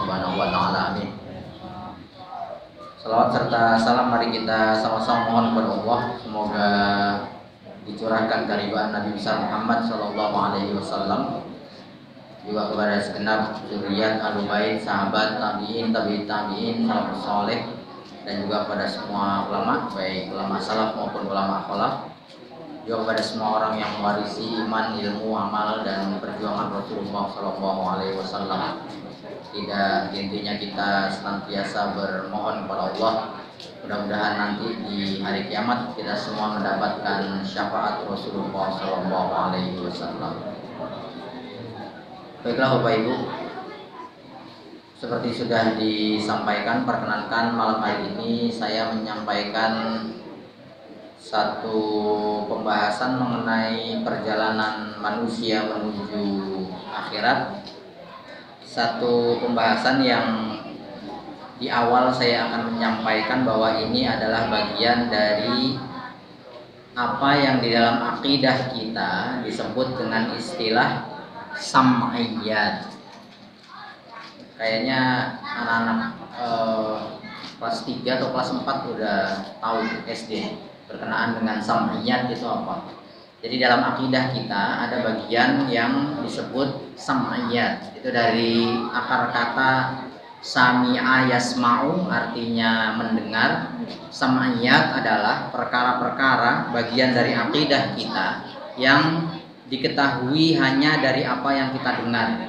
Subhanahu wa taala. Amin. Salawat serta salam mari kita sama-sama mohon kepada Allah, semoga dicurahkan keriduan Nabi besar Muhammad sallallahu alaihi wasallam, juga kepada segenap zuriat, ahlu bait, sahabat, tabi'in, tabi'in, salafus saleh, dan juga kepada semua ulama, baik ulama salaf maupun ulama khalaf, juga kepada semua orang yang mewarisi iman, ilmu, amal, dan perjuangan Rasulullah sallallahu alaihi wasallam. Tidak intinya kita senantiasa bermohon kepada Allah, mudah-mudahan nanti di hari kiamat kita semua mendapatkan syafaat Rasulullah sallallahu alaihi wasallam. Baiklah Bapak Ibu, seperti sudah disampaikan, perkenankan malam hari ini saya menyampaikan satu pembahasan mengenai perjalanan manusia menuju akhirat. Satu pembahasan yang di awal saya akan menyampaikan bahwa ini adalah bagian dari apa yang di dalam akidah kita disebut dengan istilah sam'iyat. Kayaknya anak-anak kelas 3 atau kelas 4 udah tahu SD berkenaan dengan sam'iyat itu apa. Jadi dalam akidah kita ada bagian yang disebut sam'iyat. Itu dari akar kata sami'a yasma'u, artinya mendengar. Sam'iyat adalah perkara-perkara bagian dari akidah kita yang diketahui hanya dari apa yang kita dengar.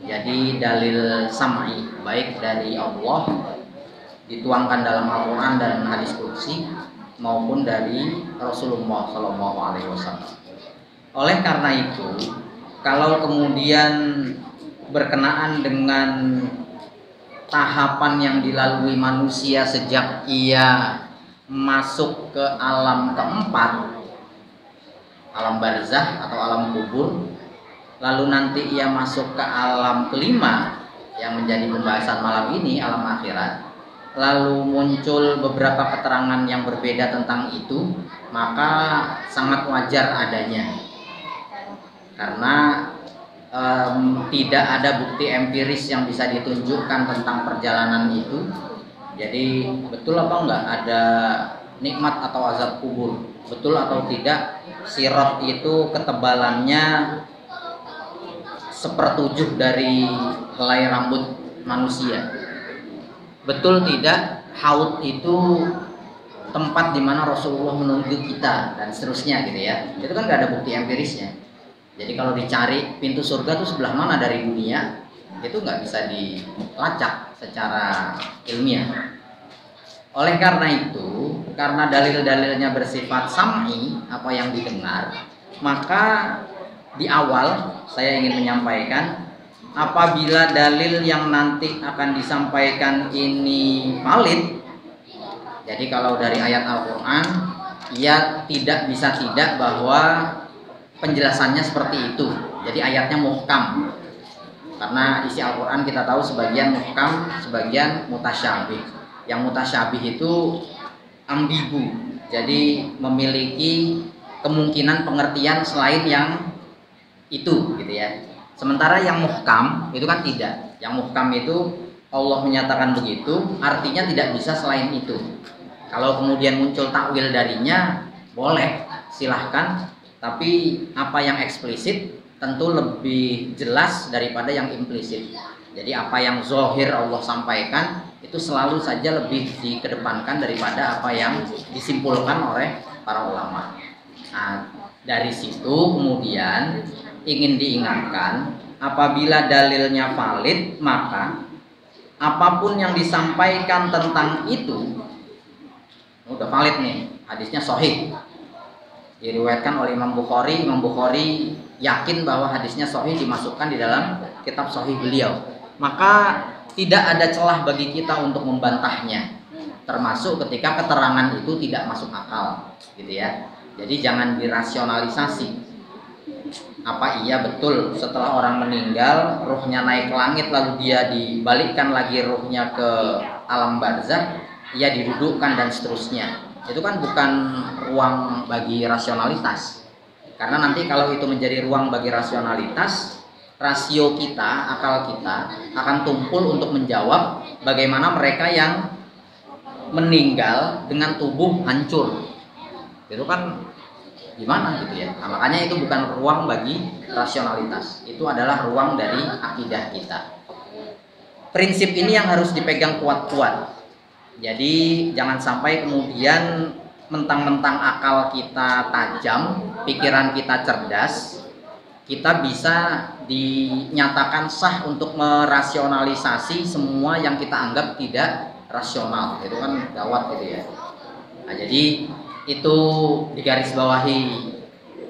Jadi dalil sam'i baik dari Allah dituangkan dalam Al-Quran dan hadis qudsi maupun dari Rasulullah Shallallahu Alaihi Wasallam. Oleh karena itu, kalau kemudian berkenaan dengan tahapan yang dilalui manusia sejak ia masuk ke alam keempat, alam barzah atau alam kubur, lalu nanti ia masuk ke alam kelima yang menjadi pembahasan malam ini, alam akhirat, lalu muncul beberapa keterangan yang berbeda tentang itu, maka sangat wajar adanya, karena tidak ada bukti empiris yang bisa ditunjukkan tentang perjalanan itu. Jadi betul apa enggak ada nikmat atau azab kubur, betul atau tidak sirat itu ketebalannya 1/7 dari helai rambut manusia, betul tidak haud itu tempat di mana Rasulullah menunggu kita, dan seterusnya gitu ya. Itu kan nggak ada bukti empirisnya. Jadi kalau dicari pintu surga itu sebelah mana dari dunia, itu nggak bisa dilacak secara ilmiah. Oleh karena itu, karena dalil-dalilnya bersifat sam'i, apa yang didengar, maka di awal saya ingin menyampaikan, apabila dalil yang nanti akan disampaikan ini valid, jadi kalau dari ayat Al-Quran, ya tidak bisa tidak bahwa penjelasannya seperti itu. Jadi ayatnya muhkam, karena isi Al-Quran kita tahu sebagian muhkam, sebagian mutasyabih. Yang mutasyabih itu ambigu, jadi memiliki kemungkinan pengertian selain yang itu gitu ya. Sementara yang muhkam itu kan tidak. Yang muhkam itu Allah menyatakan begitu, artinya tidak bisa selain itu. Kalau kemudian muncul takwil darinya, boleh, silahkan. Tapi apa yang eksplisit tentu lebih jelas daripada yang implisit. Jadi apa yang zohir Allah sampaikan itu selalu saja lebih dikedepankan daripada apa yang disimpulkan oleh para ulama. Nah, dari situ kemudian ingin diingatkan, apabila dalilnya valid, maka apapun yang disampaikan tentang itu udah valid nih, hadisnya sahih, diriwayatkan oleh Imam Bukhari. Imam Bukhari yakin bahwa hadisnya sahih, dimasukkan di dalam kitab sahih beliau, maka tidak ada celah bagi kita untuk membantahnya, termasuk ketika keterangan itu tidak masuk akal gitu ya. Jadi jangan dirasionalisasi. Apa iya betul setelah orang meninggal ruhnya naik ke langit lalu dia dibalikkan lagi ruhnya ke alam barzakh, ia didudukkan dan seterusnya. Itu kan bukan ruang bagi rasionalitas. Karena nanti kalau itu menjadi ruang bagi rasionalitas, rasio kita, akal kita akan tumpul untuk menjawab bagaimana mereka yang meninggal dengan tubuh hancur. Itu kan gimana gitu ya. Nah, makanya itu bukan ruang bagi rasionalitas. Itu adalah ruang dari akidah kita. Prinsip ini yang harus dipegang kuat-kuat. Jadi jangan sampai kemudian mentang-mentang akal kita tajam, pikiran kita cerdas, kita bisa dinyatakan sah untuk merasionalisasi semua yang kita anggap tidak rasional. Itu kan gawat gitu ya. Nah, jadi itu digarisbawahi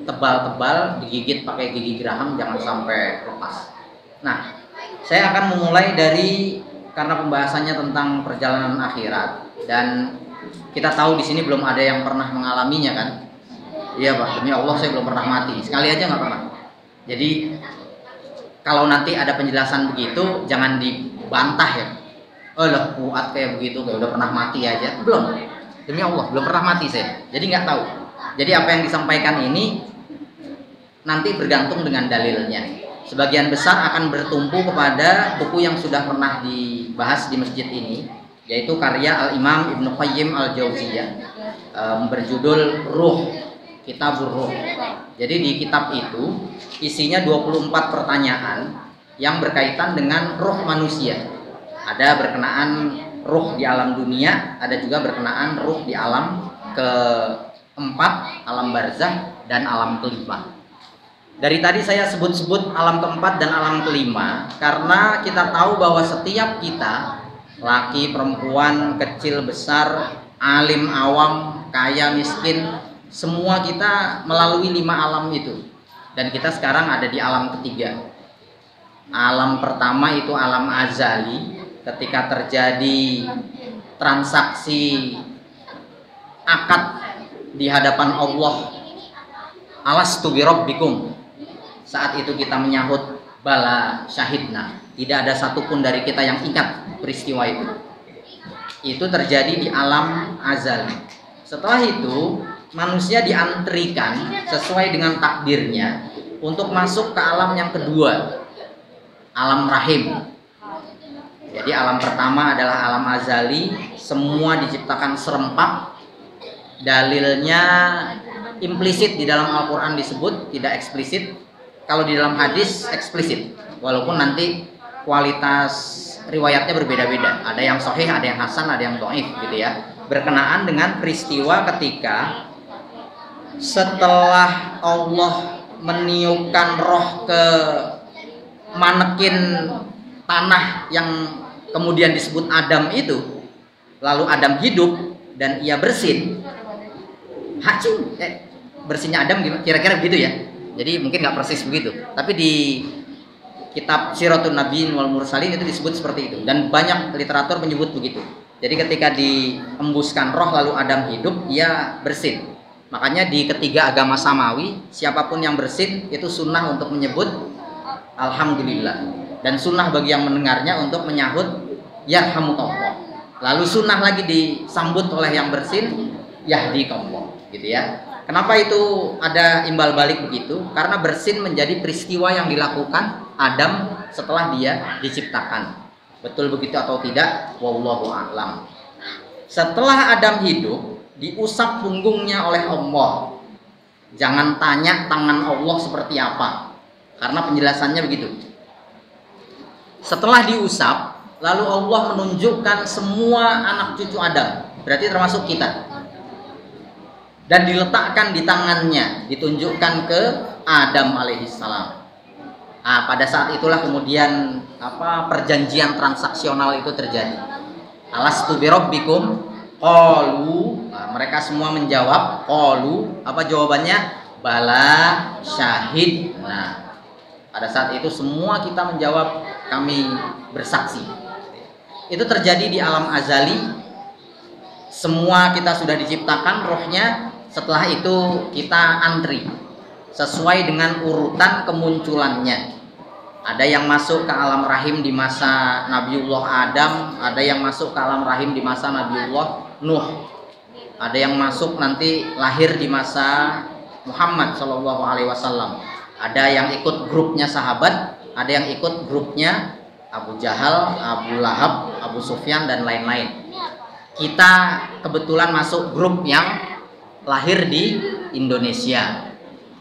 tebal-tebal, digigit pakai gigi geraham, jangan sampai lepas. Nah, saya akan memulai dari, karena pembahasannya tentang perjalanan akhirat dan kita tahu di sini belum ada yang pernah mengalaminya kan? Iya Pak, demi Allah saya belum pernah mati, sekali aja nggak pernah. Jadi kalau nanti ada penjelasan begitu jangan dibantah ya. Oh lah kuat kayak begitu, kayak udah pernah mati aja. Belum, demi Allah belum pernah mati saya. Jadi nggak tahu. Jadi apa yang disampaikan ini nanti bergantung dengan dalilnya. Sebagian besar akan bertumpu kepada buku yang sudah pernah dibahas di masjid ini, yaitu karya Al-Imam Ibnu Qayyim Al-Jauziyah, berjudul Ruh, Kitabur Ruh. Jadi di kitab itu isinya 24 pertanyaan yang berkaitan dengan ruh manusia. Ada berkenaan ruh di alam dunia, ada juga berkenaan ruh di alam keempat, alam barzakh dan alam kelima. Dari tadi saya sebut-sebut alam keempat dan alam kelima karena kita tahu bahwa setiap kita, laki, perempuan, kecil, besar, alim, awam, kaya, miskin, semua kita melalui 5 alam itu. Dan kita sekarang ada di alam ketiga. Alam pertama itu alam azali, ketika terjadi transaksi akad di hadapan Allah, alastu birabbikum. Saat itu kita menyahut bala syahidna. Tidak ada satupun dari kita yang ingat peristiwa itu. Itu terjadi di alam azali. Setelah itu manusia diantrikan sesuai dengan takdirnya untuk masuk ke alam yang kedua, alam rahim. Jadi alam pertama adalah alam azali, semua diciptakan serempak. Dalilnya implisit di dalam Al-Quran disebut, tidak eksplisit. Kalau di dalam hadis eksplisit, walaupun nanti kualitas riwayatnya berbeda-beda. Ada yang sahih, ada yang hasan, ada yang dhaif gitu ya. Berkenaan dengan peristiwa ketika setelah Allah meniupkan roh ke manekin tanah yang kemudian disebut Adam itu, lalu Adam hidup dan ia bersin. Bersinnya Adam kira-kira begitu ya. Jadi mungkin nggak persis begitu, tapi di kitab Siratun Nabiyyin wal Mursalin itu disebut seperti itu, dan banyak literatur menyebut begitu. Jadi ketika diembuskan roh lalu Adam hidup, ia bersin. Makanya di ketiga agama samawi, siapapun yang bersin itu sunnah untuk menyebut alhamdulillah, dan sunnah bagi yang mendengarnya untuk menyahut yarhamukallah. Lalu sunnah lagi disambut oleh yang bersin, yahdikallah, gitu ya. Kenapa itu ada imbal balik begitu? Karena bersin menjadi peristiwa yang dilakukan Adam setelah dia diciptakan. Betul begitu atau tidak? Wallahu a'lam. Setelah Adam hidup, diusap punggungnya oleh Allah. Jangan tanya tangan Allah seperti apa, karena penjelasannya begitu. Setelah diusap, lalu Allah menunjukkan semua anak cucu Adam, berarti termasuk kita, dan diletakkan di tangannya, ditunjukkan ke Adam alaihissalam. Nah, pada saat itulah kemudian perjanjian transaksional itu terjadi. Alastu birabbikum qalu, mereka semua menjawab qalu, apa jawabannya? Bala syahid. Nah, pada saat itu semua kita menjawab kami bersaksi. Itu terjadi di alam azali. Semua kita sudah diciptakan rohnya. Setelah itu kita antri sesuai dengan urutan kemunculannya. Ada yang masuk ke alam rahim di masa Nabiullah Adam, ada yang masuk ke alam rahim di masa Nabiullah Nuh, ada yang masuk nanti lahir di masa Muhammad SAW. Ada yang ikut grupnya sahabat, ada yang ikut grupnya Abu Jahal, Abu Lahab, Abu Sufyan dan lain-lain. Kita kebetulan masuk grup yang lahir di Indonesia,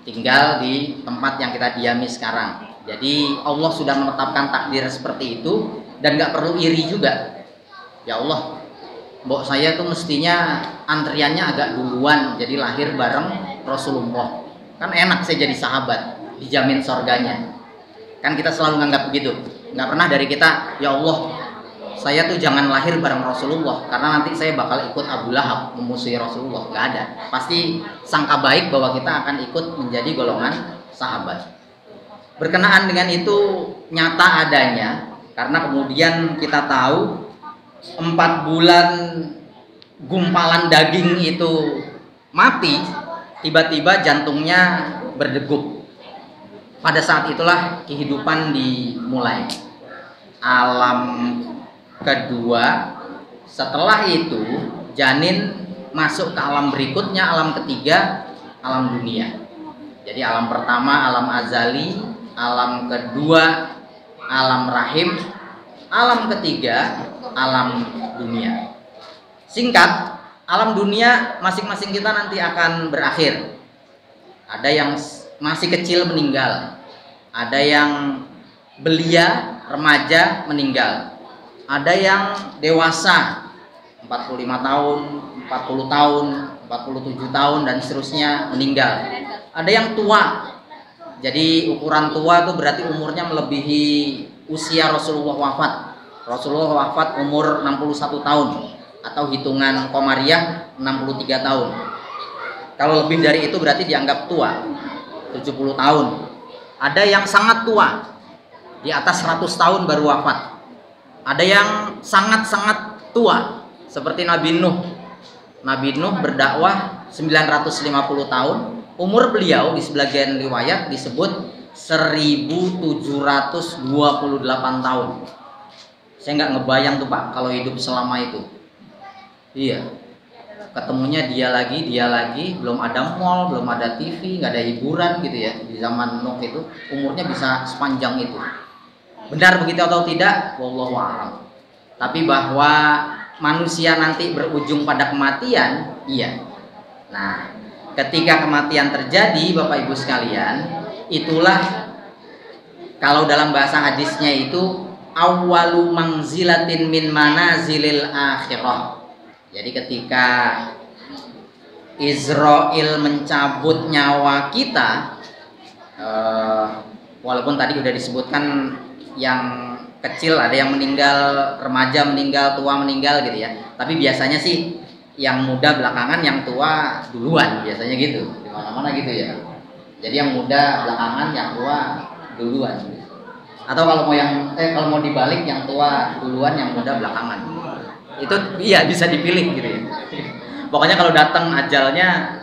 tinggal di tempat yang kita diami sekarang. Jadi Allah sudah menetapkan takdir seperti itu dan nggak perlu iri juga. Ya Allah, mbok saya tuh mestinya antriannya agak duluan, jadi lahir bareng Rasulullah. Kan enak saya jadi sahabat, dijamin surganya. Kan kita selalu nganggap begitu. Nggak pernah dari kita, ya Allah, saya tuh jangan lahir bareng Rasulullah karena nanti saya bakal ikut Abu Lahab memusuhi Rasulullah. Nggak ada. Pasti sangka baik bahwa kita akan ikut menjadi golongan sahabat. Berkenaan dengan itu nyata adanya, karena kemudian kita tahu 4 bulan gumpalan daging itu mati, tiba-tiba jantungnya berdegup. Pada saat itulah kehidupan dimulai. Alam kedua, setelah itu janin masuk ke alam berikutnya, alam ketiga, alam dunia. Jadi alam pertama alam azali, alam kedua alam rahim, alam ketiga alam dunia. Singkat, alam dunia masing-masing kita nanti akan berakhir. Ada yang masih kecil meninggal, ada yang belia remaja meninggal, ada yang dewasa 45 tahun, 40 tahun, 47 tahun dan seterusnya meninggal. Ada yang tua. Jadi ukuran tua itu berarti umurnya melebihi usia Rasulullah wafat. Rasulullah wafat umur 61 tahun atau hitungan Komariah 63 tahun. Kalau lebih dari itu berarti dianggap tua, 70 tahun. Ada yang sangat tua, di atas 100 tahun baru wafat. Ada yang sangat-sangat tua, seperti Nabi Nuh. Nabi Nuh berdakwah 950 tahun. Umur beliau di sebagian riwayat disebut 1728 tahun. Saya nggak ngebayang tuh Pak kalau hidup selama itu. Iya, ketemunya dia lagi, belum ada mall, belum ada TV, nggak ada hiburan gitu ya. Di zaman Nuh itu umurnya bisa sepanjang itu. Benar begitu atau tidak? Wallahu a'lam. Tapi bahwa manusia nanti berujung pada kematian, iya. Nah, ketika kematian terjadi, Bapak Ibu sekalian, itulah kalau dalam bahasa hadisnya itu awwalu manzilatin min manazilil akhirah. Jadi ketika Israel mencabut nyawa kita, walaupun tadi udah disebutkan yang kecil ada yang meninggal, remaja meninggal, tua meninggal gitu ya. Tapi biasanya sih yang muda belakangan, yang tua duluan, biasanya gitu. Di mana-mana gitu ya. Jadi yang muda belakangan, yang tua duluan. Atau kalau mau dibalik, yang tua duluan, yang muda belakangan. Itu iya bisa dipilih gitu ya. Pokoknya kalau datang ajalnya,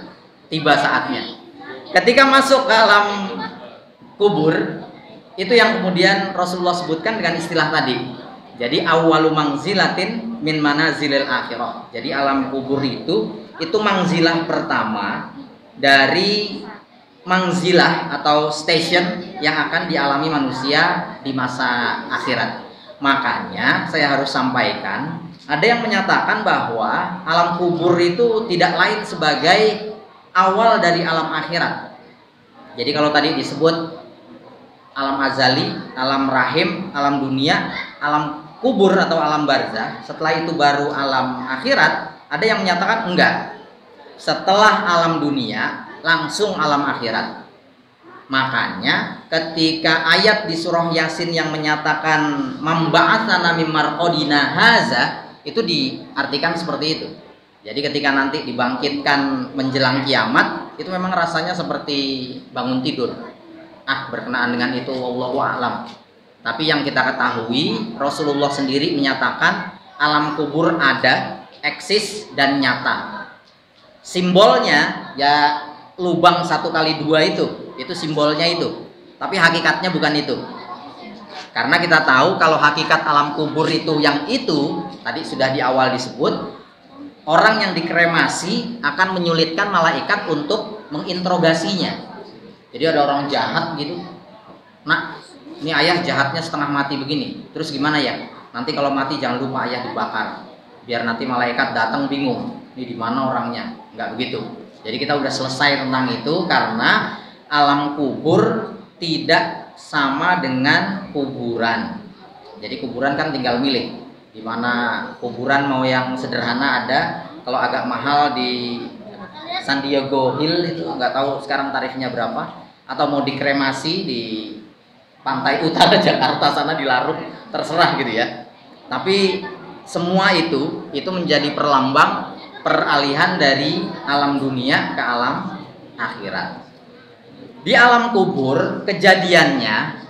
tiba saatnya. Ketika masuk ke alam kubur, itu yang kemudian Rasulullah sebutkan dengan istilah tadi. Jadi awwalu mangzilatin min manazilil akhirah. Jadi alam kubur itu mangzilah pertama dari mangzilah atau station yang akan dialami manusia di masa akhirat. Makanya saya harus sampaikan, ada yang menyatakan bahwa alam kubur itu tidak lain sebagai awal dari alam akhirat. Jadi kalau tadi disebut alam azali, alam rahim, alam dunia, alam kubur atau alam barzah, setelah itu baru alam akhirat. Ada yang menyatakan enggak, setelah alam dunia langsung alam akhirat. Makanya ketika ayat di surah Yasin yang menyatakan mamba'atsana mim marqadina haza, itu diartikan seperti itu. Jadi ketika nanti dibangkitkan menjelang kiamat, itu memang rasanya seperti bangun tidur. Berkenaan dengan itu wallahu a'lam. Tapi yang kita ketahui, Rasulullah sendiri menyatakan alam kubur ada, eksis dan nyata. Simbolnya ya lubang 1x2 itu simbolnya itu. Tapi hakikatnya bukan itu. Karena kita tahu kalau hakikat alam kubur itu yang itu, tadi sudah di awal disebut, orang yang dikremasi akan menyulitkan malaikat untuk menginterogasinya. Jadi ada orang jahat gitu, nak ini ayah jahatnya setengah mati begini, terus gimana ya? Nanti kalau mati jangan lupa ayah dibakar, biar nanti malaikat datang bingung, ini di mana orangnya. Nggak begitu. Jadi kita udah selesai tentang itu, karena alam kubur tidak sama dengan kuburan. Jadi kuburan kan tinggal milih, di mana kuburan mau yang sederhana ada, kalau agak mahal di San Diego Hill itu nggak tahu sekarang tarifnya berapa, atau mau dikremasi di pantai utara Jakarta sana di Larut, terserah gitu ya. Tapi semua itu menjadi perlambang peralihan dari alam dunia ke alam akhirat. Di alam kubur kejadiannya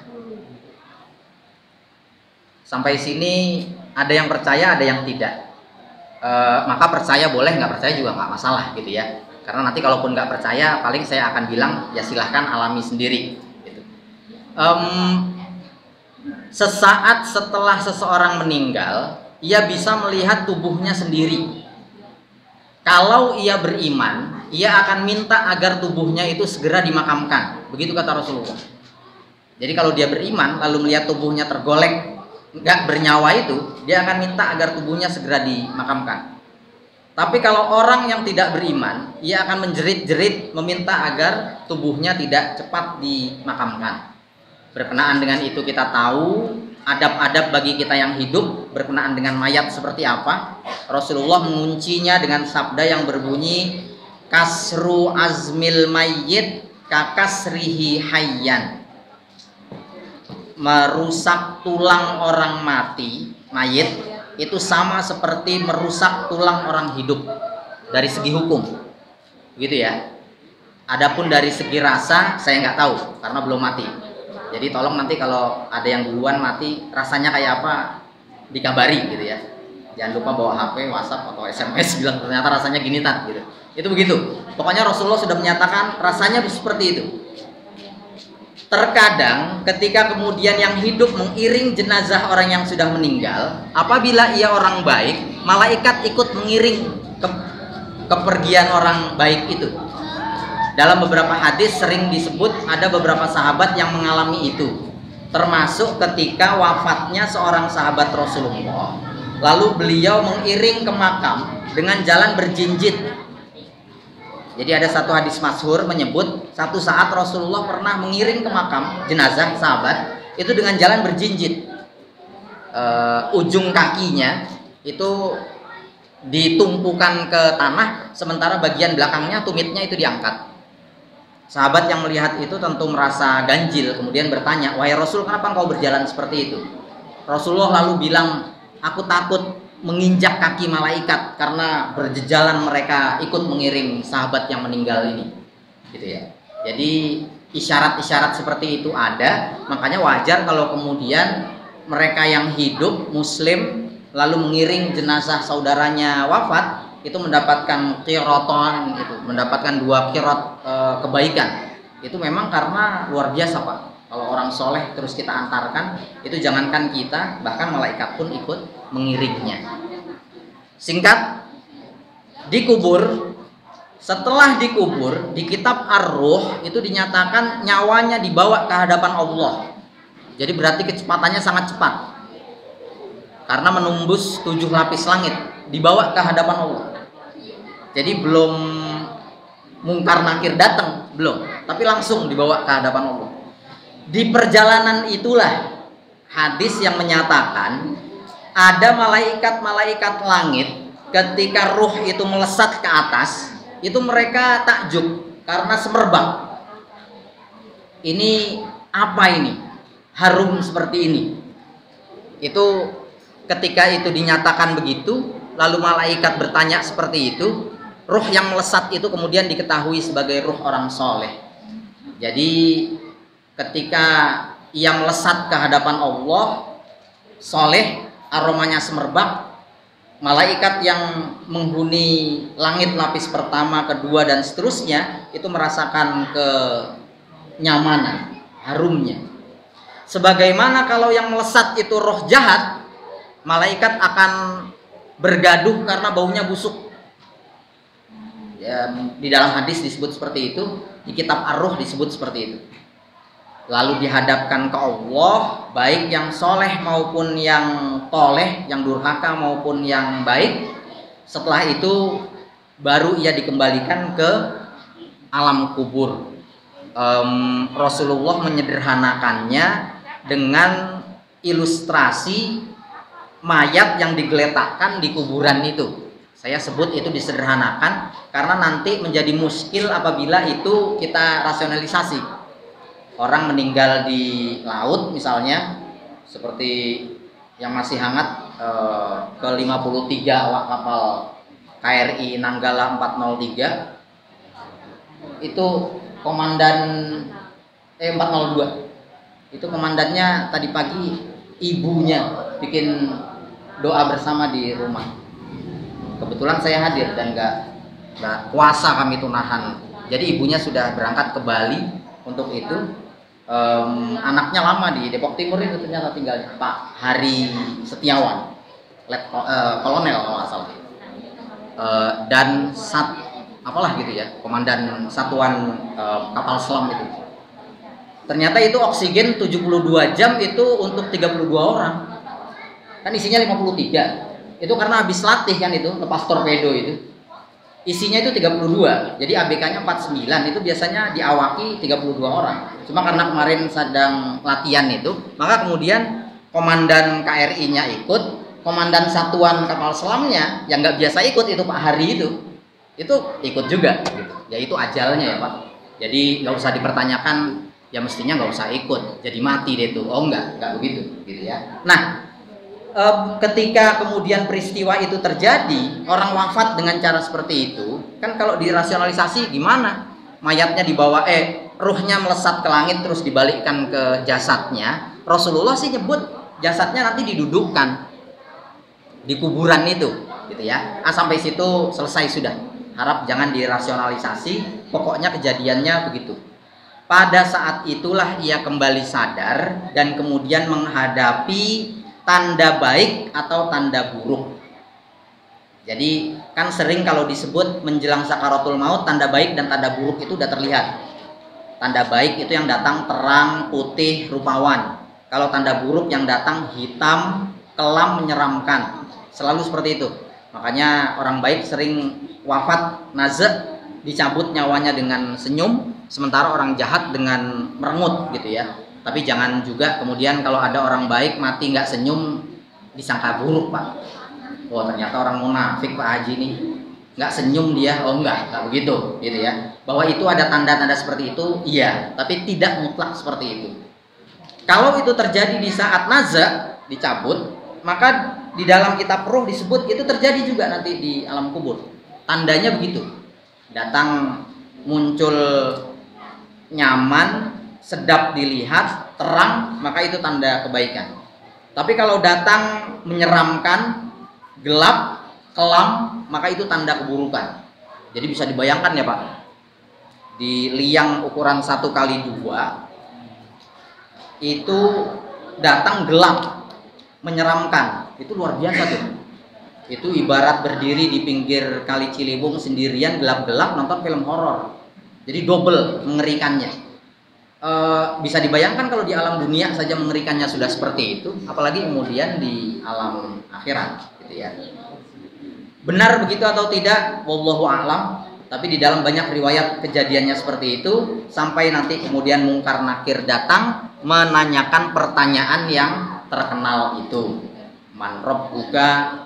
sampai sini ada yang percaya, ada yang tidak. Maka percaya boleh, nggak percaya juga nggak masalah gitu ya. Karena nanti kalaupun nggak percaya, paling saya akan bilang ya silahkan alami sendiri. Gitu. Sesaat setelah seseorang meninggal, ia bisa melihat tubuhnya sendiri. Kalau ia beriman, ia akan minta agar tubuhnya itu segera dimakamkan. Begitu kata Rasulullah. Jadi kalau dia beriman lalu melihat tubuhnya tergolek, nggak bernyawa itu, dia akan minta agar tubuhnya segera dimakamkan. Tapi kalau orang yang tidak beriman, ia akan menjerit-jerit meminta agar tubuhnya tidak cepat dimakamkan. Berkenaan dengan itu kita tahu adab-adab bagi kita yang hidup berkenaan dengan mayat seperti apa. Rasulullah menguncinya dengan sabda yang berbunyi, kasru azmil mayyit kakasrihi hayyan. Merusak tulang orang mati, mayit, itu sama seperti merusak tulang orang hidup dari segi hukum, gitu ya. Adapun dari segi rasa saya nggak tahu karena belum mati. Jadi tolong nanti kalau ada yang duluan mati rasanya kayak apa dikabari gitu ya. Jangan lupa bawa HP, WhatsApp atau SMS bilang ternyata rasanya gini tat gitu. Itu begitu. Pokoknya Rasulullah sudah menyatakan rasanya seperti itu. Terkadang ketika kemudian yang hidup mengiring jenazah orang yang sudah meninggal, apabila ia orang baik, malaikat ikut mengiring kepergian orang baik itu. Dalam beberapa hadis sering disebut ada beberapa sahabat yang mengalami itu, termasuk ketika wafatnya seorang sahabat Rasulullah, lalu beliau mengiring ke makam dengan jalan berjinjit. Jadi ada satu hadis masyhur menyebut satu saat Rasulullah pernah mengiring ke makam jenazah sahabat itu dengan jalan berjinjit. Ujung kakinya itu ditumpukan ke tanah, sementara bagian belakangnya, tumitnya itu diangkat. Sahabat yang melihat itu tentu merasa ganjil, kemudian bertanya, wahai Rasul, kenapa engkau berjalan seperti itu? Rasulullah lalu bilang, aku takut menginjak kaki malaikat karena berjejalan mereka ikut mengiring sahabat yang meninggal ini, gitu ya. Jadi isyarat-isyarat seperti itu ada, makanya wajar kalau kemudian mereka yang hidup muslim lalu mengiring jenazah saudaranya wafat itu mendapatkan qiraton, itu mendapatkan 2 qirat kebaikan. Itu memang karena luar biasa Pak. Kalau orang soleh terus kita antarkan, itu jangankan kita, bahkan malaikat pun ikut mengiringnya. Singkat, dikubur. Setelah dikubur, di kitab Ar-Ruh itu dinyatakan nyawanya dibawa ke hadapan Allah. Jadi berarti kecepatannya sangat cepat, karena menembus 7 lapis langit, dibawa ke hadapan Allah. Jadi belum mungkar nakir datang, belum, tapi langsung dibawa ke hadapan Allah. Di perjalanan itulah hadis yang menyatakan ada malaikat-malaikat langit ketika ruh itu melesat ke atas, itu mereka takjub karena semerbak. Ini apa ini? Harum seperti ini. Itu ketika itu dinyatakan begitu, lalu malaikat bertanya seperti itu, ruh yang melesat itu kemudian diketahui sebagai ruh orang soleh. Jadi ketika ia melesat ke hadapan Allah, soleh, aromanya semerbak, malaikat yang menghuni langit lapis pertama, kedua, dan seterusnya itu merasakan kenyamanan, harumnya. Sebagaimana kalau yang melesat itu roh jahat, malaikat akan bergaduh karena baunya busuk. Ya, di dalam hadis disebut seperti itu, di kitab Ar-Ruh disebut seperti itu. lalu dihadapkan ke Allah, baik yang soleh maupun yang toleh, yang durhaka maupun yang baik. Setelah itu baru ia dikembalikan ke alam kubur. Rasulullah menyederhanakannya dengan ilustrasi mayat yang digeletakkan di kuburan itu. Saya sebut itu disederhanakan karena nanti menjadi muskil apabila itu kita rasionalisasi. Orang meninggal di laut misalnya, seperti yang masih hangat ke 53 awak kapal KRI Nanggala 403, itu komandan 402, itu komandannya tadi pagi ibunya bikin doa bersama di rumah. Kebetulan saya hadir dan nggak kuasa kami itu nahan. Jadi ibunya sudah berangkat ke Bali untuk itu. Anaknya lama di Depok Timur itu ternyata tinggalnya, Pak Hari Setiawan, kolonel kalau nggak salah. Dan apalah gitu ya, komandan satuan kapal selam itu. Ternyata itu oksigen 72 jam itu untuk 32 orang. Kan isinya 53. Itu karena habis latih kan, itu lepas torpedo itu. Isinya itu 32. Jadi ABK-nya 49, itu biasanya diawaki 32 orang. Cuma karena kemarin sedang latihan itu, maka kemudian komandan KRI-nya ikut, komandan satuan kapal selamnya yang nggak biasa ikut itu Pak Hari itu ikut juga gitu. Ya itu ajalnya ya Pak. Jadi nggak usah dipertanyakan, ya mestinya nggak usah ikut, jadi mati deh tuh. Oh nggak begitu gitu ya. Nah, ketika kemudian peristiwa itu terjadi, orang wafat dengan cara seperti itu, kan kalau dirasionalisasi gimana? Mayatnya dibawa, ruhnya melesat ke langit terus dibalikkan ke jasadnya. Rasulullah sih nyebut jasadnya nanti didudukkan di kuburan itu, gitu ya. Sampai situ selesai sudah. Harap jangan dirasionalisasi, pokoknya kejadiannya begitu. Pada saat itulah ia kembali sadar dan kemudian menghadapi tanda baik atau tanda buruk. Jadi kan sering kalau disebut menjelang sakaratul maut, tanda baik dan tanda buruk itu udah terlihat. Tanda baik itu yang datang terang, putih, rupawan. Kalau tanda buruk yang datang hitam, kelam, menyeramkan. Selalu seperti itu. Makanya orang baik sering wafat nazak, dicabut nyawanya dengan senyum, sementara orang jahat dengan merengut gitu ya. Tapi jangan juga kemudian kalau ada orang baik mati nggak senyum disangka buruk Pak. Oh ternyata orang munafik Pak Haji nih, nggak senyum dia. Oh nggak begitu gitu ya. Bahwa itu ada tanda-tanda seperti itu, iya, tapi tidak mutlak seperti itu. Kalau itu terjadi di saat nazak dicabut, maka di dalam kitab ruh disebut itu terjadi juga nanti di alam kubur. Tandanya begitu. Datang muncul nyaman, sedap dilihat, terang, maka itu tanda kebaikan. Tapi kalau datang menyeramkan, gelap, kelam, maka itu tanda keburukan. Jadi bisa dibayangkan ya Pak, di liang ukuran 1x2 itu datang gelap, menyeramkan, itu luar biasa tuh. Itu ibarat berdiri di pinggir Kali Ciliwung sendirian gelap-gelap nonton film horor. Jadi double mengerikannya. Bisa dibayangkan kalau di alam dunia saja mengerikannya sudah seperti itu, apalagi kemudian di alam akhirat gitu ya. Benar begitu atau tidak, wallahu a'lam. Tapi di dalam banyak riwayat kejadiannya seperti itu, sampai nanti kemudian Mungkar Nakir datang menanyakan pertanyaan yang terkenal itu. Man rabbuka,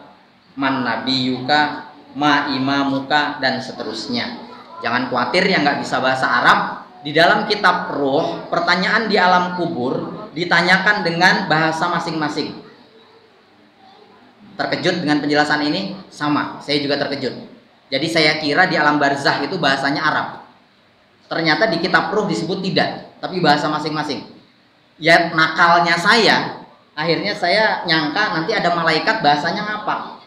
man nabiyuka, ma imamuka, dan seterusnya. Jangan khawatir yang nggak bisa bahasa Arab. Di dalam kitab ruh, pertanyaan di alam kubur ditanyakan dengan bahasa masing-masing. Terkejut dengan penjelasan ini? Sama, saya juga terkejut. Jadi saya kira di alam barzah itu bahasanya Arab. Ternyata di kitab ruh disebut tidak, tapi bahasa masing-masing. Ya nakalnya saya, akhirnya saya nyangka nanti ada malaikat bahasanya ngapak.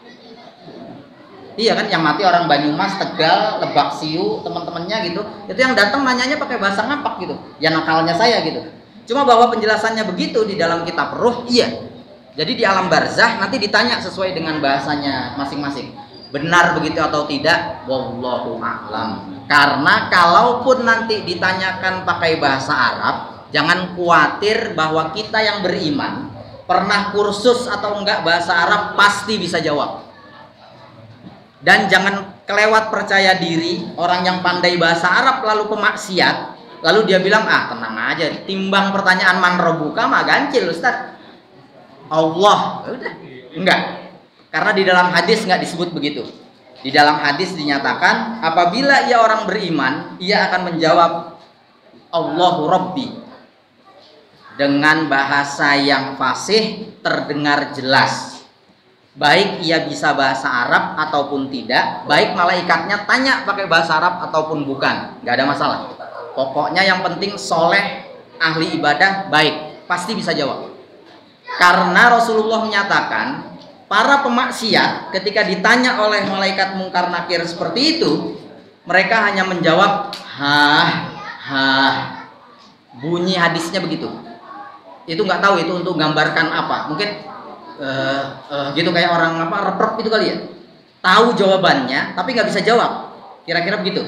Iya kan, yang mati orang Banyumas, Tegal, Lebak Siu, teman-temannya gitu. Itu yang datang nanyanya pakai bahasa ngapak gitu. Ya nakalnya saya gitu. Cuma bahwa penjelasannya begitu di dalam kitab ruh, iya. Jadi di alam barzah nanti ditanya sesuai dengan bahasanya masing-masing. Benar begitu atau tidak? Wallahu a'lam. Karena kalaupun nanti ditanyakan pakai bahasa Arab, Jangan khawatir bahwa kita yang beriman pernah kursus atau enggak bahasa Arab pasti bisa jawab. Dan jangan kelewat percaya diri orang yang pandai bahasa Arab lalu pemaksiat, lalu dia bilang tenang aja, timbang pertanyaan man rabbuka mah gancil Ustaz. Allah, udah. Enggak. Karena di dalam hadis enggak disebut begitu. Di dalam hadis dinyatakan apabila ia orang beriman, ia akan menjawab Allahu Rabbi dengan bahasa yang fasih, terdengar jelas. Baik ia bisa bahasa Arab ataupun tidak, baik malaikatnya tanya pakai bahasa Arab ataupun bukan, nggak ada masalah. Pokoknya yang penting soleh, ahli ibadah, baik, pasti bisa jawab. Karena Rasulullah menyatakan para pemaksiat ketika ditanya oleh malaikat mungkar nakir seperti itu, mereka hanya menjawab bunyi hadisnya begitu. Itu nggak tahu itu untuk gambarkan apa, mungkin gitu kayak orang rep itu kali ya, tahu jawabannya tapi nggak bisa jawab, kira-kira begitu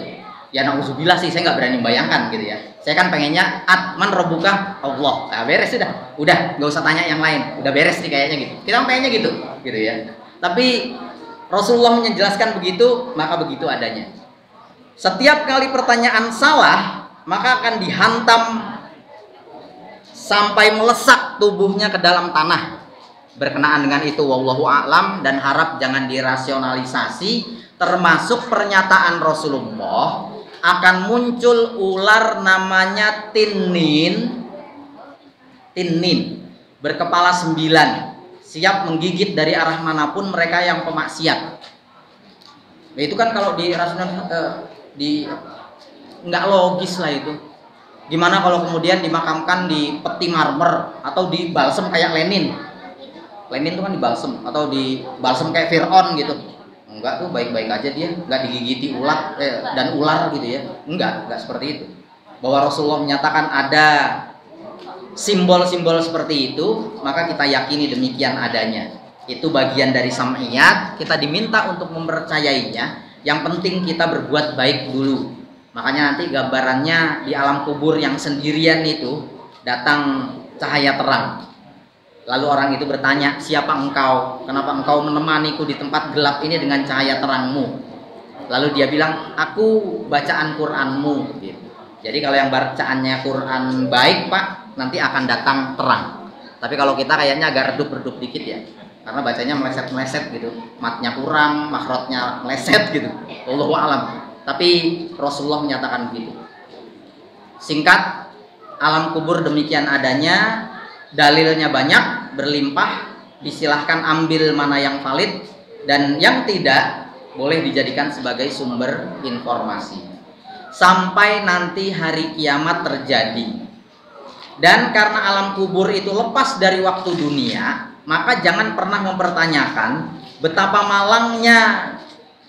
ya. Nauzubillah sih, saya nggak berani membayangkan gitu ya. Saya kan pengennya man rabbuka Allah, beres udah nggak usah tanya yang lain, udah beres nih kayaknya gitu. Kita pengennya gitu ya. Tapi Rasulullah menjelaskan begitu, maka begitu adanya. Setiap kali pertanyaan salah maka akan dihantam sampai melesak tubuhnya ke dalam tanah. Berkenaan dengan itu wallahu a'lam, dan harap jangan dirasionalisasi. Termasuk pernyataan Rasulullah akan muncul ular namanya tinnin berkepala 9, siap menggigit dari arah manapun mereka yang pemaksiat. Nah, itu kan kalau di rasional nggak logis lah itu. Gimana kalau kemudian dimakamkan di peti marmer atau di balsem kayak Lenin itu kan dibalsem, atau dibalsem kayak Fir'aun gitu. Enggak tuh, baik-baik aja dia, enggak digigiti ulat dan ular gitu ya. Enggak seperti itu. Bahwa Rasulullah menyatakan ada simbol-simbol seperti itu, maka kita yakini demikian adanya. Itu bagian dari sam'iyat, kita diminta untuk mempercayainya. Yang penting kita berbuat baik dulu. Makanya nanti gambarannya di alam kubur yang sendirian itu datang cahaya terang. Lalu orang itu bertanya, siapa engkau? Kenapa engkau menemaniku di tempat gelap ini dengan cahaya terangmu? Lalu dia bilang, aku bacaan Qur'anmu gitu. Jadi kalau yang bacaannya Quran baik Pak, nanti akan datang terang. Tapi kalau kita kayaknya agak redup-redup dikit ya, karena bacanya meleset-meleset gitu, matnya kurang, makhrajnya meleset gitu. Wallahu a'lam. Tapi Rasulullah menyatakan begitu. Singkat, alam kubur demikian adanya. Dalilnya banyak, berlimpah, disilahkan ambil mana yang valid dan yang tidak boleh dijadikan sebagai sumber informasi sampai nanti hari kiamat terjadi. Dan karena alam kubur itu lepas dari waktu dunia, maka jangan pernah mempertanyakan betapa malangnya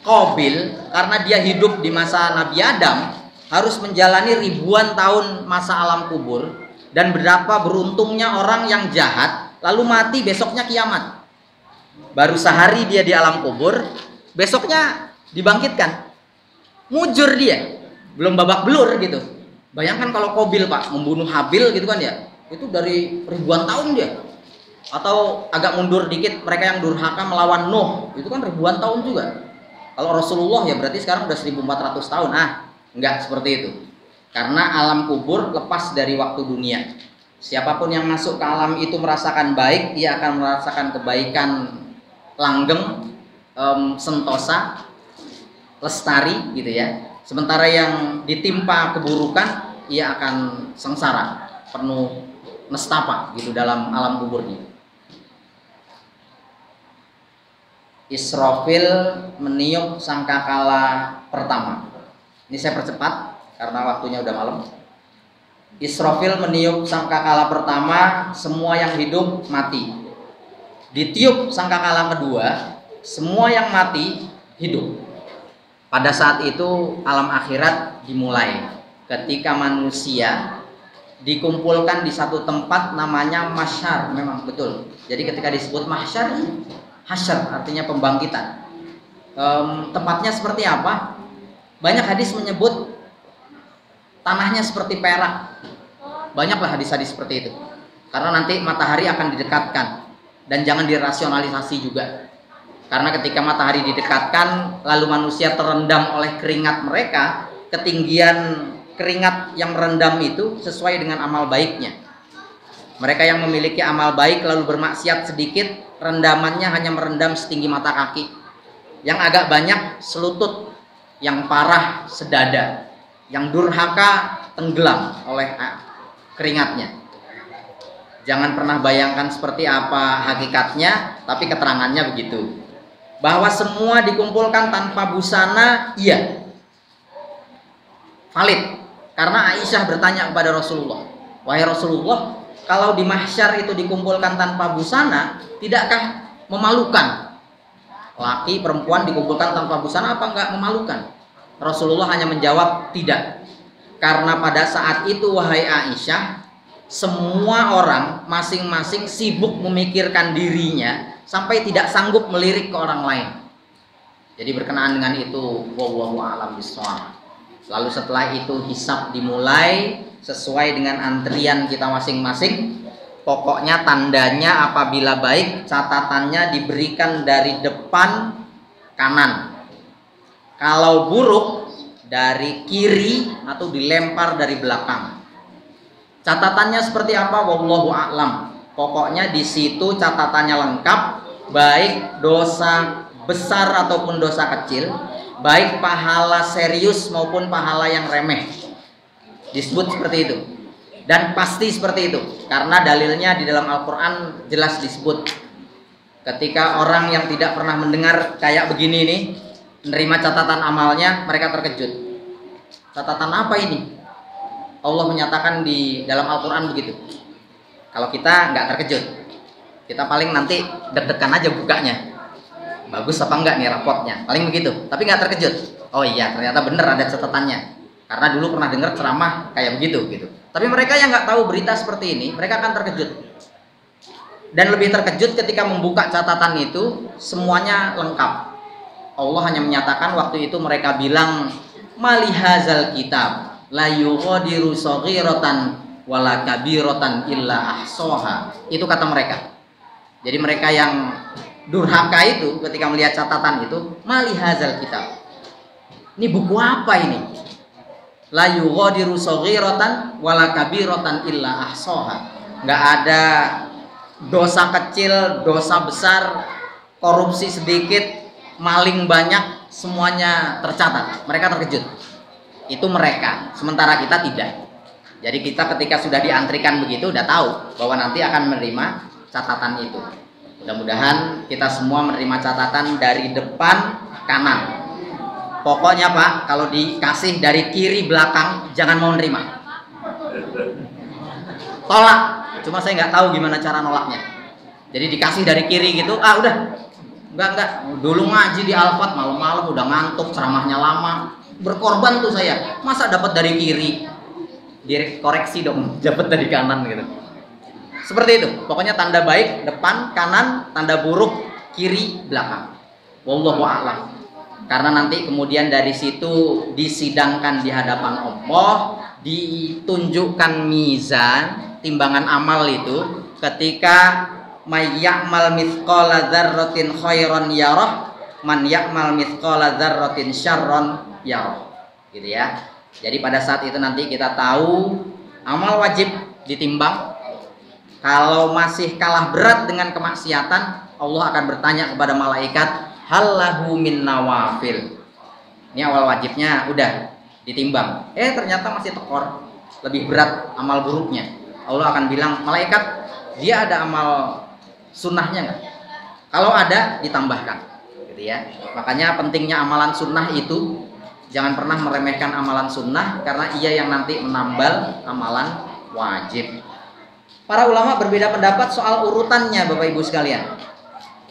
Qabil karena dia hidup di masa Nabi Adam harus menjalani ribuan tahun masa alam kubur. Dan berapa beruntungnya orang yang jahat lalu mati besoknya kiamat. Baru sehari dia di alam kubur, besoknya dibangkitkan. Mujur dia, belum babak belur gitu. Bayangkan kalau Qabil Pak membunuh Habil gitu kan ya, itu dari ribuan tahun dia. Atau agak mundur dikit, mereka yang durhaka melawan Nuh, itu kan ribuan tahun juga. Kalau Rasulullah ya berarti sekarang udah 1400 tahun. Enggak seperti itu. Karena alam kubur lepas dari waktu dunia. Siapapun yang masuk ke alam itu merasakan baik, ia akan merasakan kebaikan langgeng, sentosa, lestari gitu ya. Sementara yang ditimpa keburukan, ia akan sengsara, penuh nestapa gitu dalam alam kuburnya. Israfil meniup sangkakala pertama. Ini saya percepat karena waktunya udah malam. Israfil meniup sangkakala pertama, semua yang hidup mati. Ditiup sangkakala kedua, semua yang mati hidup. Pada saat itu alam akhirat dimulai. Ketika manusia dikumpulkan di satu tempat namanya mahsyar, memang betul. Jadi ketika disebut mahsyar, hasyar artinya pembangkitan. Tempatnya seperti apa? Banyak hadis menyebut tanahnya seperti perak, Banyaklah hadis-hadis seperti itu. Karena nanti matahari akan didekatkan, dan jangan dirasionalisasi juga. Karena ketika matahari didekatkan lalu manusia terendam oleh keringat mereka, ketinggian keringat yang merendam itu sesuai dengan amal baiknya. Mereka yang memiliki amal baik lalu bermaksiat sedikit, rendamannya hanya merendam setinggi mata kaki. Yang agak banyak selutut, yang parah sedada, yang durhaka tenggelam oleh keringatnya. Jangan pernah bayangkan seperti apa hakikatnya, tapi keterangannya begitu. Bahwa semua dikumpulkan tanpa busana, iya, valid. Karena Aisyah bertanya kepada Rasulullah, wahai Rasulullah, kalau di mahsyar itu dikumpulkan tanpa busana, tidakkah memalukan? Laki perempuan dikumpulkan tanpa busana, apa enggak memalukan? Rasulullah hanya menjawab tidak. Karena pada saat itu wahai Aisyah, semua orang masing-masing sibuk memikirkan dirinya sampai tidak sanggup melirik ke orang lain. Jadi berkenaan dengan itu, wallahu a'lam bishawab. Lalu setelah itu hisab dimulai sesuai dengan antrian kita masing-masing. Pokoknya tandanya apabila baik, catatannya diberikan dari depan kanan. Kalau buruk, dari kiri atau dilempar dari belakang. Catatannya seperti apa? Wallahu a'lam. Pokoknya di situ catatannya lengkap, baik dosa besar ataupun dosa kecil, baik pahala serius maupun pahala yang remeh. Disebut seperti itu. Dan pasti seperti itu, karena dalilnya di dalam Al-Qur'an jelas disebut. Ketika orang yang tidak pernah mendengar kayak begini nih, menerima catatan amalnya, mereka terkejut. Catatan apa ini? Allah menyatakan di dalam Al-Quran begitu. Kalau kita nggak terkejut, kita paling nanti deg-degan aja bukanya. Bagus apa enggak nih rapotnya, paling begitu. Tapi nggak terkejut. Oh iya, ternyata bener ada catatannya. Karena dulu pernah dengar ceramah kayak begitu gitu. Tapi mereka yang nggak tahu berita seperti ini, mereka akan terkejut. Dan lebih terkejut ketika membuka catatan itu, semuanya lengkap. Allah hanya menyatakan waktu itu mereka bilang, malihazal kitab la yughadiru shaghiratan wala kabiratan illa ahsaha. Itu kata mereka. Jadi mereka yang durhaka itu ketika melihat catatan itu, malihazal kitab. Ini buku apa ini? La yughadiru shaghiratan wala kabiratan illa ahsaha. Enggak ada dosa kecil, dosa besar, korupsi sedikit, maling banyak, semuanya tercatat. Mereka terkejut. Itu mereka, sementara kita tidak. Jadi kita ketika sudah diantrikan begitu udah tahu bahwa nanti akan menerima catatan itu. Mudah-mudahan kita semua menerima catatan dari depan kanan. Pokoknya Pak, kalau dikasih dari kiri belakang jangan mau nerima. Tolak. Cuma saya nggak tahu gimana cara nolaknya. Jadi dikasih dari kiri gitu, udah. Enggak. Dulu ngaji di Al-Fat malam-malam udah ngantuk, ceramahnya lama. Berkorban tuh saya, masa dapat dari kiri, direkoreksi dong, dapat dari kanan gitu. Seperti itu, pokoknya tanda baik depan, kanan, tanda buruk kiri, belakang. Wallahu a'lam. Karena nanti kemudian dari situ disidangkan di hadapan Allah, ditunjukkan mizan, timbangan amal itu, ketika may ya'mal mithqala dzarratin khairan yarah, man ya'mal mithqala dzarratin syarran ya, gitu ya. Jadi pada saat itu nanti kita tahu amal wajib ditimbang. Kalau masih kalah berat dengan kemaksiatan, Allah akan bertanya kepada malaikat, hallahu min nawafil. Ini awal wajibnya udah ditimbang. Ternyata masih tekor, lebih berat amal buruknya. Allah akan bilang, malaikat, dia ada amal sunnahnya nggak? Kalau ada, ditambahkan, gitu ya. Makanya pentingnya amalan sunnah itu. Jangan pernah meremehkan amalan sunnah, karena ia yang nanti menambal amalan wajib. Para ulama berbeda pendapat soal urutannya Bapak Ibu sekalian.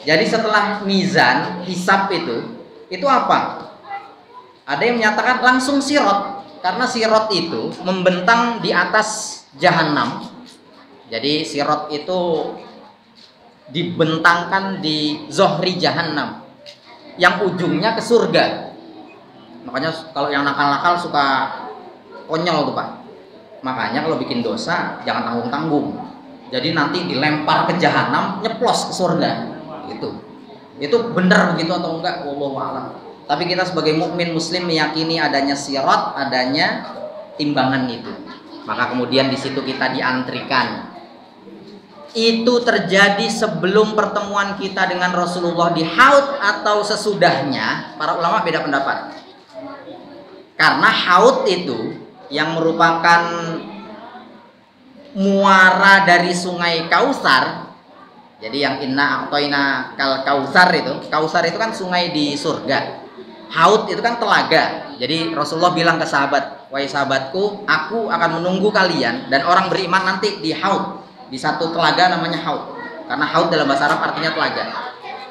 Jadi setelah mizan, hisab itu apa? Ada yang menyatakan langsung sirot, karena sirot itu membentang di atas jahanam. Jadi sirot itu dibentangkan di zohri jahanam, yang ujungnya ke surga. Makanya kalau yang nakal-nakal suka konyol tuh Pak. Makanya kalau bikin dosa jangan tanggung-tanggung. Jadi nanti dilempar ke jahanam, nyeplos ke surga. Itu benar begitu atau enggak? Wallahu a'lam. Tapi kita sebagai mukmin muslim meyakini adanya sirat, adanya timbangan itu. Maka kemudian di situ kita diantrikan. Itu terjadi sebelum pertemuan kita dengan Rasulullah di Haud atau sesudahnya? Para ulama beda pendapat. Karena Haud itu yang merupakan muara dari sungai Kausar. Jadi yang inna a'toina kal Kausar itu kan sungai di surga. Haud itu kan telaga. Jadi Rasulullah bilang ke sahabat, wahai sahabatku, aku akan menunggu kalian dan orang beriman nanti di Haud, di satu telaga namanya Haud. Karena Haud dalam bahasa Arab artinya telaga.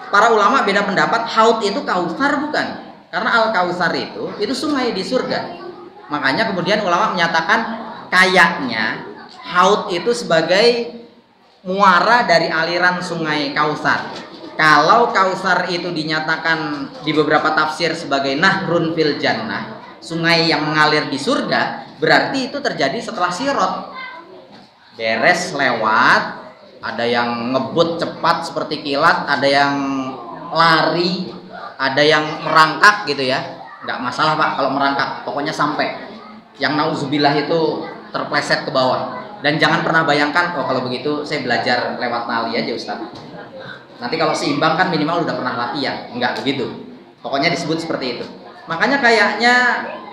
Para ulama beda pendapat, Haud itu Kausar bukan? Karena Al-Kausar itu sungai di surga. Makanya kemudian ulama menyatakan kayaknya Haud itu sebagai muara dari aliran sungai Kausar. Kalau Kausar itu dinyatakan di beberapa tafsir sebagai Nahrun fil Jannah, sungai yang mengalir di surga, berarti itu terjadi setelah Sirat. Beres lewat, ada yang ngebut cepat seperti kilat, ada yang lari, ada yang merangkak gitu ya. Nggak masalah Pak kalau merangkak, pokoknya sampai. Yang nauzubillah itu terpleset ke bawah. Dan jangan pernah bayangkan, oh kalau begitu saya belajar lewat tali aja Ustaz. Nanti kalau seimbang kan minimal udah pernah latihan. Enggak begitu. Pokoknya disebut seperti itu. Makanya kayaknya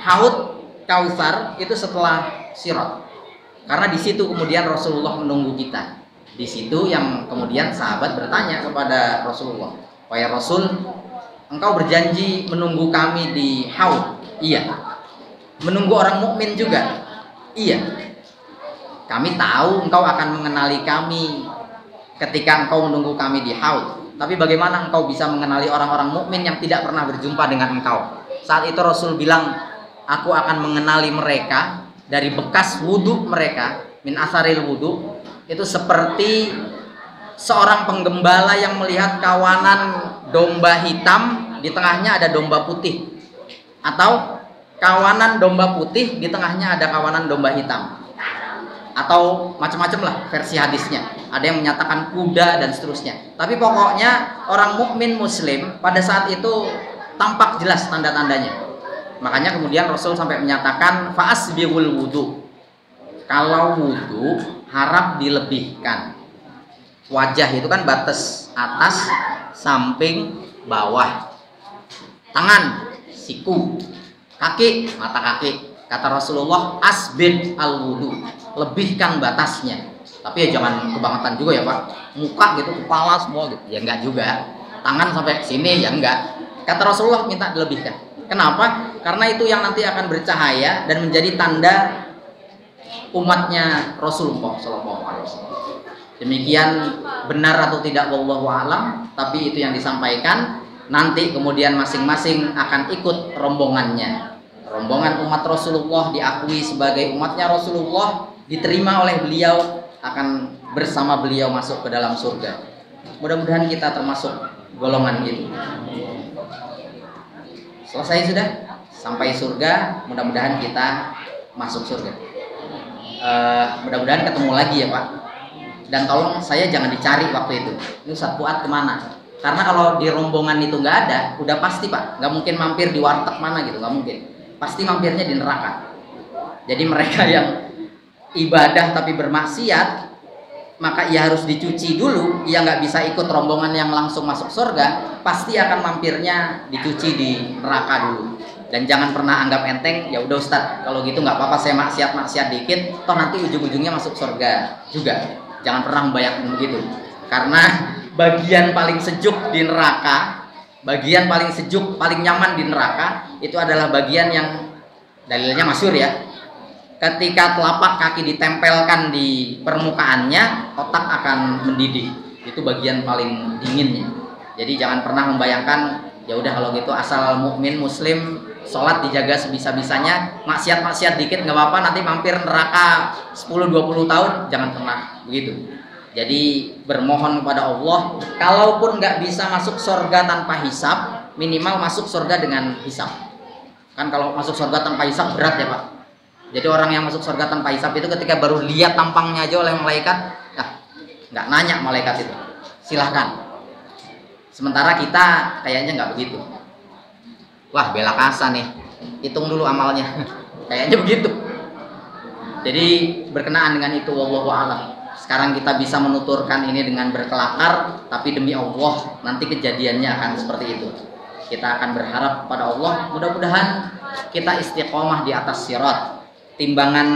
Haud Kausar itu setelah Sirat. Karena di situ kemudian Rasulullah menunggu kita. Di situ yang kemudian sahabat bertanya kepada Rasulullah, wahai Rasul, engkau berjanji menunggu kami di Haud? Iya. Menunggu orang mukmin juga? Iya. Kami tahu engkau akan mengenali kami ketika engkau menunggu kami di Haud. Tapi bagaimana engkau bisa mengenali orang-orang mukmin yang tidak pernah berjumpa dengan engkau? Saat itu Rasul bilang, aku akan mengenali mereka dari bekas wudhu mereka, min asaril wudhu. Itu seperti seorang penggembala yang melihat kawanan domba hitam, di tengahnya ada domba putih, atau kawanan domba putih, di tengahnya ada kawanan domba hitam, atau macam-macam lah versi hadisnya. Ada yang menyatakan kuda dan seterusnya. Tapi pokoknya orang mukmin muslim pada saat itu tampak jelas tanda-tandanya. Makanya kemudian Rasul sampai menyatakan fa'asbighul wudu. Kalau wudu harap dilebihkan. Wajah itu kan batas atas, samping, bawah. Tangan, siku, kaki, mata kaki. Kata Rasulullah, asbid al wudu, lebihkan batasnya. Tapi ya jangan kebangetan juga ya Pak. Muka gitu, kepala semua gitu. Ya enggak juga. Tangan sampai sini ya enggak. Kata Rasulullah minta dilebihkan. Kenapa? Karena itu yang nanti akan bercahaya dan menjadi tanda umatnya Rasulullah SAW. Demikian benar atau tidak wallahu alam, tapi itu yang disampaikan. Nanti kemudian masing-masing akan ikut rombongannya. Rombongan umat Rasulullah diakui sebagai umatnya Rasulullah, diterima oleh beliau, akan bersama beliau masuk ke dalam surga. Mudah-mudahan kita termasuk golongan itu. Selesai sudah? Sampai surga, mudah-mudahan kita masuk surga. Mudah-mudahan ketemu lagi ya Pak. Dan tolong saya jangan dicari waktu itu. Ini Ustaz Fuad kemana? Karena kalau di rombongan itu nggak ada, udah pasti Pak. Nggak mungkin mampir di warteg mana gitu, nggak mungkin. Pasti mampirnya di neraka. Jadi mereka yang ibadah tapi bermaksiat, maka ia harus dicuci dulu. Ia nggak bisa ikut rombongan yang langsung masuk surga. Pasti akan mampirnya dicuci di neraka dulu. Dan jangan pernah anggap enteng, ya udah Ustaz, kalau gitu nggak apa-apa saya maksiat dikit, toh nanti ujung-ujungnya masuk surga juga. Jangan pernah membayangkan begitu. Karena bagian paling sejuk di neraka, bagian paling sejuk, paling nyaman di neraka itu adalah bagian yang dalilnya masyhur ya. Ketika telapak kaki ditempelkan di permukaannya, otak akan mendidih. Itu bagian paling dinginnya. Jadi jangan pernah membayangkan, ya udah kalau gitu asal mukmin muslim sholat dijaga sebisa-bisanya, maksiat dikit nggak apa-apa, nanti mampir neraka 10-20 tahun, jangan pernah begitu. Jadi bermohon kepada Allah, kalaupun nggak bisa masuk surga tanpa hisab, minimal masuk surga dengan hisab. Kan kalau masuk surga tanpa hisab berat ya Pak. Jadi orang yang masuk surga tanpa hisab itu ketika baru lihat tampangnya aja oleh malaikat, nggak nanya malaikat itu, silahkan. Sementara kita kayaknya nggak begitu. Wah, bela kasa nih, hitung dulu amalnya. Kayaknya begitu. Jadi berkenaan dengan itu, wallahu a'lam. Sekarang kita bisa menuturkan ini dengan berkelakar, tapi demi Allah nanti kejadiannya akan seperti itu. Kita akan berharap pada Allah, mudah-mudahan kita istiqomah di atas sirat. Timbangan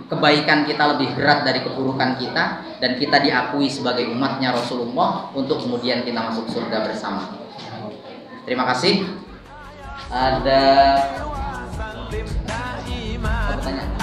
kebaikan kita lebih berat dari keburukan kita, dan kita diakui sebagai umatnya Rasulullah untuk kemudian kita masuk surga bersama. Terima kasih. Ada pertanyaan?